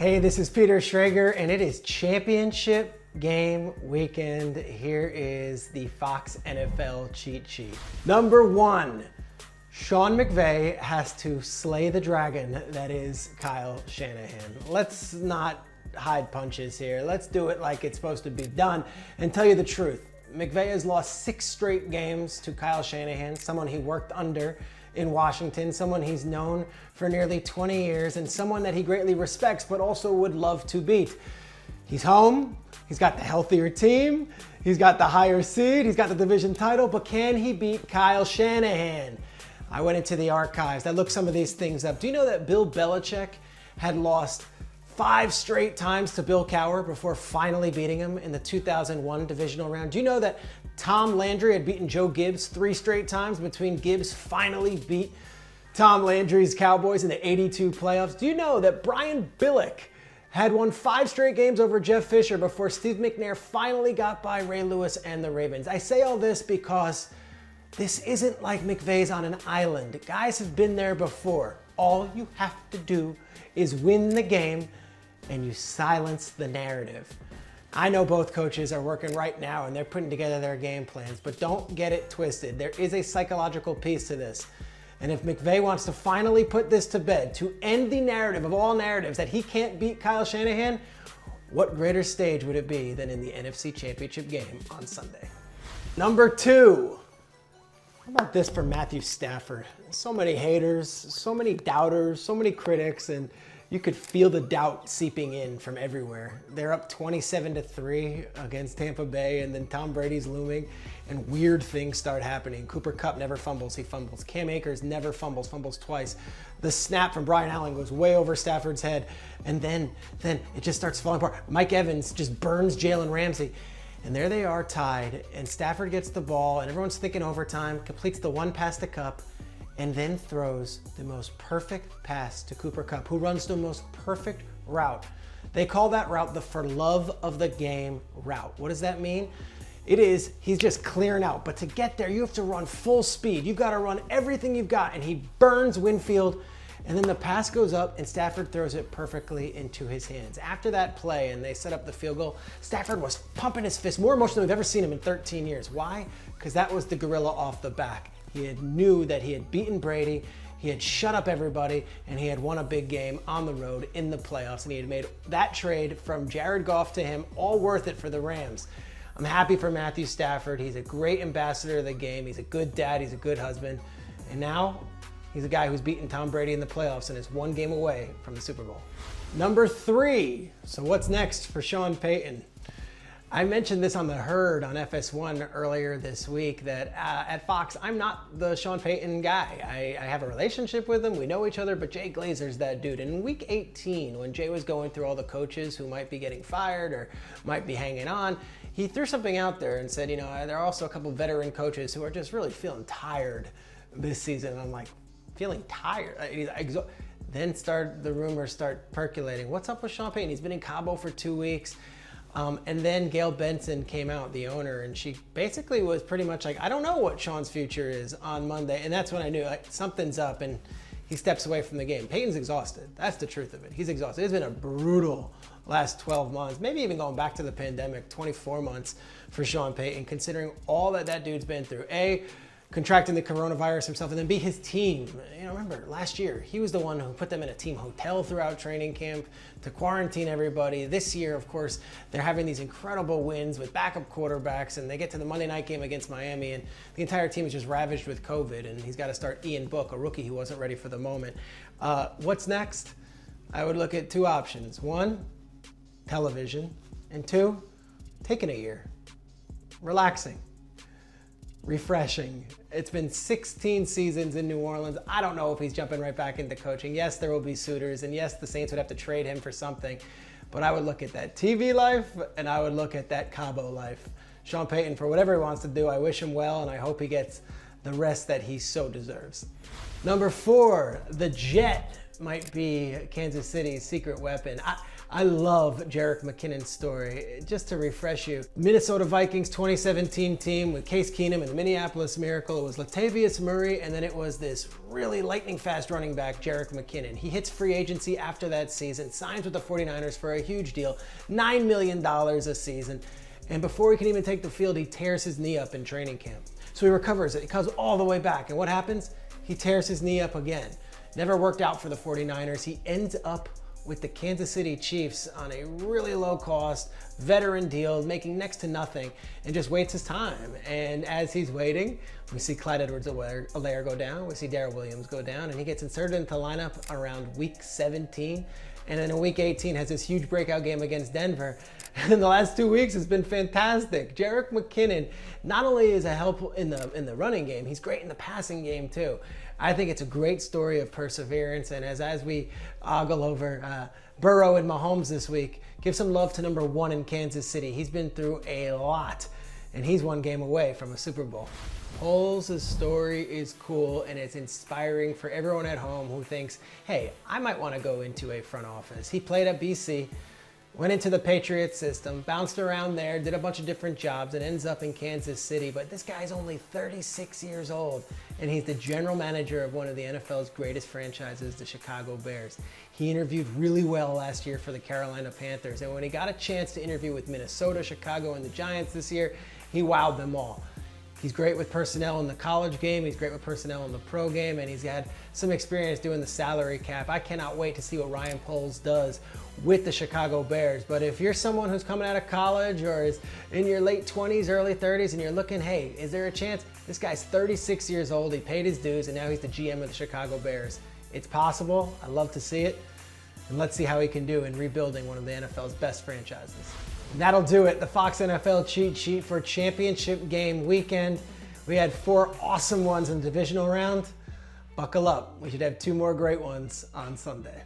Hey, this is Peter Schrager, and it is championship game weekend. Here is the Fox NFL cheat sheet. Number one, Sean McVay has to slay the dragon that is Kyle Shanahan. Let's not hide punches here. Let's do it like it's supposed to be done and tell you the truth. McVay has lost 6 straight games to Kyle Shanahan, someone he worked under in Washington, someone he's known for nearly 20 years, and someone that he greatly respects but also would love to beat. He's home, he's got the healthier team, he's got the higher seed, he's got the division title, but can he beat Kyle Shanahan? I went into the archives, I looked some of these things up. Do you know that Bill Belichick had lost 5 straight times to Bill Cowher before finally beating him in the 2001 divisional round? Do you know that Tom Landry had beaten Joe Gibbs 3 straight times between Gibbs finally beat Tom Landry's Cowboys in the '82 playoffs? Do you know that Brian Billick had won 5 straight games over Jeff Fisher before Steve McNair finally got by Ray Lewis and the Ravens? I say all this because this isn't like McVay's on an island. Guys have been there before. All you have to do is win the game and you silence the narrative. I know both coaches are working right now and they're putting together their game plans, but don't get it twisted. There is a psychological piece to this. And if McVay wants to finally put this to bed, to end the narrative of all narratives that he can't beat Kyle Shanahan, what greater stage would it be than in the NFC Championship game on Sunday? Number 2. How about this for Matthew Stafford? So many haters, so many doubters, so many critics, and you could feel the doubt seeping in from everywhere. They're up 27-3 against Tampa Bay, and then Tom Brady's looming, and weird things start happening. Cooper Kupp never fumbles, he fumbles. Cam Akers never fumbles, fumbles twice. The snap from Brian Allen goes way over Stafford's head, and then it just starts falling apart. Mike Evans just burns Jalen Ramsey. And there they are tied, and Stafford gets the ball, and everyone's thinking overtime, completes the one pass to Kupp, and then throws the most perfect pass to Cooper Kupp, who runs the most perfect route. They call that route the for love of the game route. What does that mean? It is, he's just clearing out, but to get there, you have to run full speed. You've got to run everything you've got, and he burns Winfield, and then the pass goes up, and Stafford throws it perfectly into his hands. After that play, and they set up the field goal, Stafford was pumping his fist, more emotional than we've ever seen him in 13 years. Why? Because that was the gorilla off the back. He knew that he had beaten Brady, he had shut up everybody, and he had won a big game on the road in the playoffs, and he had made that trade from Jared Goff to him all worth it for the Rams. I'm happy for Matthew Stafford. He's a great ambassador of the game. He's a good dad. He's a good husband. And now he's a guy who's beaten Tom Brady in the playoffs and is 1 game away from the Super Bowl. Number 3. So what's next for Sean Payton? I mentioned this on The Herd on FS1 earlier this week that at Fox, I'm not the Sean Payton guy. I have a relationship with him. We know each other, but Jay Glazer's that dude. And in week 18, when Jay was going through all the coaches who might be getting fired or might be hanging on, he threw something out there and said, you know, there are also a couple veteran coaches who are just really feeling tired this season. And I'm like, feeling tired? Then the rumors start percolating. What's up with Sean Payton? He's been in Cabo for 2 weeks. And then Gail Benson came out, the owner, and she basically was pretty much like, I don't know what Sean's future is on Monday. And that's when I knew like, something's up, and he steps away from the game. Payton's exhausted. That's the truth of it. He's exhausted. It's been a brutal last 12 months, maybe even going back to the pandemic, 24 months for Sean Payton, considering all that dude's been through. A, contracting the coronavirus himself, and then B, his team. You know, remember last year, he was the one who put them in a team hotel throughout training camp to quarantine everybody. This year, of course, they're having these incredible wins with backup quarterbacks, and they get to the Monday night game against Miami, and the entire team is just ravaged with COVID, and he's got to start Ian Book, a rookie who wasn't ready for the moment. What's next? I would look at 2 options. 1, television, and 2, taking a year, relaxing, refreshing. It's been 16 seasons in New Orleans. I don't know if he's jumping right back into coaching. Yes, there will be suitors, and yes, the Saints would have to trade him for something, but I would look at that TV life, and I would look at that Cabo life. Sean Payton, for whatever he wants to do, I wish him well, and I hope he gets the rest that he so deserves. Number 4, the Jet might be Kansas City's secret weapon. I love Jerick McKinnon's story. Just to refresh you, Minnesota Vikings 2017 team with Case Keenum and the Minneapolis Miracle. It was Latavius Murray, and then it was this really lightning fast running back, Jerick McKinnon. He hits free agency after that season, signs with the 49ers for a huge deal, $9 million a season. And before he can even take the field, he tears his knee up in training camp. So he recovers it. He comes all the way back. And what happens? He tears his knee up again. Never worked out for the 49ers. He ends up with the Kansas City Chiefs on a really low cost veteran deal, making next to nothing, and just waits his time. And as he's waiting, we see Clyde Edwards-Helaire go down, we see Darrell Williams go down, and he gets inserted into the lineup around week 17. And then in week 18 has this huge breakout game against Denver. And in the last 2 weeks has been fantastic. Jerick McKinnon not only is a help in the running game, he's great in the passing game too. I think it's a great story of perseverance. And as we ogle over Burrow and Mahomes this week, give some love to number 1 in Kansas City. He's been through a lot, and he's one game away from a Super Bowl. Poles' story is cool, and it's inspiring for everyone at home who thinks, hey, I might want to go into a front office. He played at BC, went into the Patriots system, bounced around there, did a bunch of different jobs, and ends up in Kansas City. But this guy's only 36 years old, and he's the general manager of one of the NFL's greatest franchises, the Chicago Bears. He interviewed really well last year for the Carolina Panthers, and when he got a chance to interview with Minnesota, Chicago, and the Giants this year, he wowed them all. He's great with personnel in the college game, he's great with personnel in the pro game, and he's had some experience doing the salary cap. I cannot wait to see what Ryan Poles does with the Chicago Bears. But if you're someone who's coming out of college or is in your late 20s, early 30s, and you're looking, hey, is there a chance? This guy's 36 years old, he paid his dues, and now he's the GM of the Chicago Bears. It's possible, I'd love to see it, and let's see how he can do in rebuilding one of the NFL's best franchises. And that'll do it, the Fox NFL cheat sheet for championship game weekend. We had 4 awesome ones in the divisional round. Buckle up, we should have 2 more great ones on Sunday.